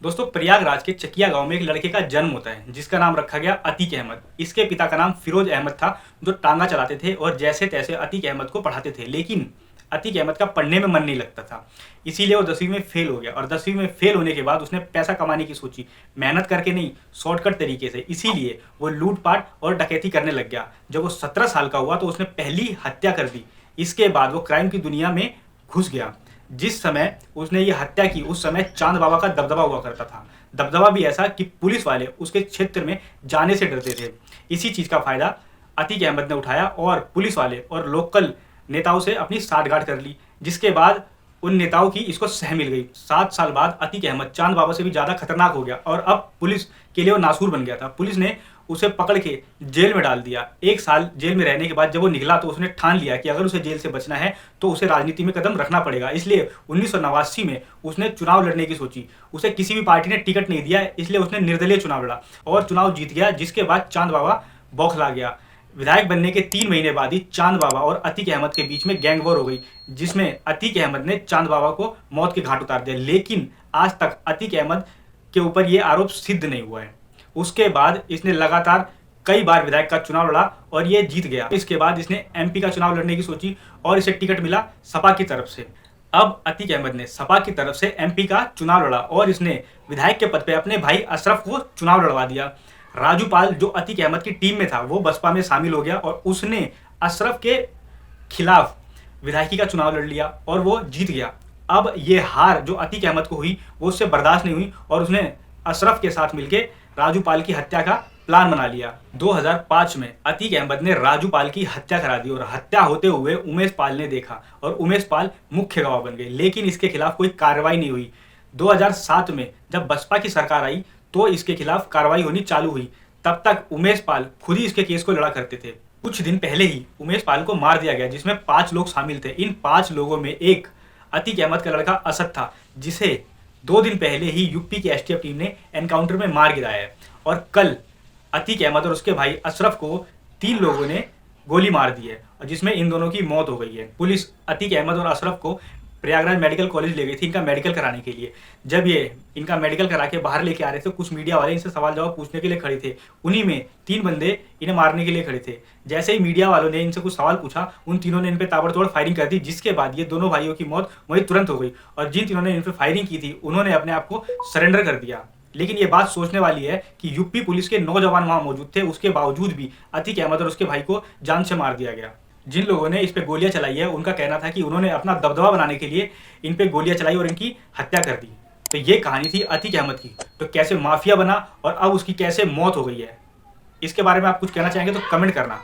दोस्तों, प्रयागराज के चकिया गांव में एक लड़के का जन्म होता है जिसका नाम रखा गया अतीक अहमद। इसके पिता का नाम फिरोज अहमद था, जो टांगा चलाते थे और जैसे तैसे अतीक अहमद को पढ़ाते थे। लेकिन अतीक अहमद का पढ़ने में मन नहीं लगता था, इसीलिए वो 10वीं में फेल हो गया। और 10वीं में फेल होने के बाद उसने पैसा कमाने की सोची, मेहनत करके नहीं, शॉर्टकट तरीके से। इसीलिए वो लूटपाट और डकैती करने लग गया। जब वो 17 साल का हुआ तो उसने पहली हत्या कर दी। इसके बाद वो क्राइम की दुनिया में घुस गया। जिस समय उसने ये हत्या की उस समय चांद बाबा का दबदबा हुआ करता था। दबदबा भी ऐसा कि पुलिस वाले उसके क्षेत्र में जाने से डरते थे। इसी चीज़ का फायदा अतीक अहमद ने उठाया और पुलिस वाले और लोकल नेताओं से अपनी साठगांठ कर ली, जिसके बाद उन नेताओं की इसको सह मिल गई। 7 साल बाद अतीक अहमद चांद बाबा से भी ज़्यादा खतरनाक हो गया और अब पुलिस के लिए वो नासूर बन गया था। पुलिस ने उसे पकड़ के जेल में डाल दिया। 1 साल जेल में रहने के बाद जब वो निकला तो उसने ठान लिया कि अगर उसे जेल से बचना है तो उसे राजनीति में कदम रखना पड़ेगा। इसलिए 1989 में उसने चुनाव लड़ने की सोची। उसे किसी भी पार्टी ने टिकट नहीं दिया, इसलिए उसने निर्दलीय चुनाव लड़ा और चुनाव जीत गया। जिसके बाद चांद बाबा बौखला गया। विधायक बनने के 3 महीने बाद ही चांद बाबा और अतीक अहमद के बीच में गैंग वॉर हो गई, जिसमें अतीक अहमद ने चांद बाबा को मौत के घाट उतार दिया। लेकिन आज तक अतीक अहमद के ऊपर यह आरोप सिद्ध नहीं हुआ है। उसके बाद इसने लगातार कई बार विधायक का चुनाव लड़ा और ये जीत गया। इसके बाद इसने एमपी का चुनाव लड़ने की सोची और इसे टिकट मिला सपा की तरफ से। अब अतीक अहमद ने सपा की तरफ से एमपी का चुनाव लड़ा और इसने विधायक के पद पे अपने भाई अशरफ को चुनाव लड़वा दिया। राजू पाल, जो अतीक अहमद की टीम में था, वो बसपा में शामिल हो गया और उसने अशरफ के खिलाफ विधायकी का चुनाव लड़ लिया और वो जीत गया। अब ये हार जो अतीक अहमद को हुई वो उससे बर्दाश्त नहीं हुई और उसने अशरफ के साथ मिलकर राजू पाल की हत्या का प्लान बना लिया। 2005 में अतीक अहमद ने राजू पाल की हत्या करा दी और हत्या होते हुए उमेश पाल ने देखा और उमेश पाल मुख्य गवाह बन गए। लेकिन इसके खिलाफ कोई कार्रवाई नहीं हुई। 2007 में जब बसपा की सरकार आई तो इसके खिलाफ कार्रवाई होनी चालू हुई। तब तक उमेश पाल खुद ही इसके केस को लड़ा करते थे। कुछ दिन पहले ही उमेश पाल को मार दिया गया, जिसमें 5 लोग शामिल थे। इन 5 लोगों में एक अतीक अहमद का लड़का असद था, जिसे 2 दिन पहले ही यूपी की एसटीएफ टीम ने एनकाउंटर में मार गिराया है। और कल अतीक अहमद और उसके भाई अशरफ को 3 लोगों ने गोली मार दी है, जिसमें इन दोनों की मौत हो गई है। पुलिस अतीक अहमद और अशरफ को प्रयागराज मेडिकल कॉलेज ले गई थी इनका मेडिकल कराने के लिए। जब ये इनका मेडिकल करा के बाहर लेके आ रहे थे, कुछ मीडिया वाले इनसे सवाल जवाब पूछने के लिए खड़े थे। उन्हीं में 3 बंदे इन्हें मारने के लिए खड़े थे। जैसे ही मीडिया वालों ने इनसे कुछ सवाल पूछा, उन तीनों ने इन पे ताबड़तोड़ फायरिंग कर दी, जिसके बाद ये दोनों भाइयों की मौत वही तुरंत हो गई। और जिन तीनों ने इन पे फायरिंग की थी उन्होंने अपने आप को सरेंडर कर दिया। लेकिन ये बात सोचने वाली है कि यूपी पुलिस के नौजवान वहां मौजूद थे, उसके बावजूद भी अतीक अहमद और उसके भाई को जान से मार दिया गया। जिन लोगों ने इस पे गोलियां चलाई है उनका कहना था कि उन्होंने अपना दबदबा बनाने के लिए इन पे गोलियां चलाई और इनकी हत्या कर दी। तो ये कहानी थी अतीक अहमद की, तो कैसे माफिया बना और अब उसकी कैसे मौत हो गई है। इसके बारे में आप कुछ कहना चाहेंगे तो कमेंट करना।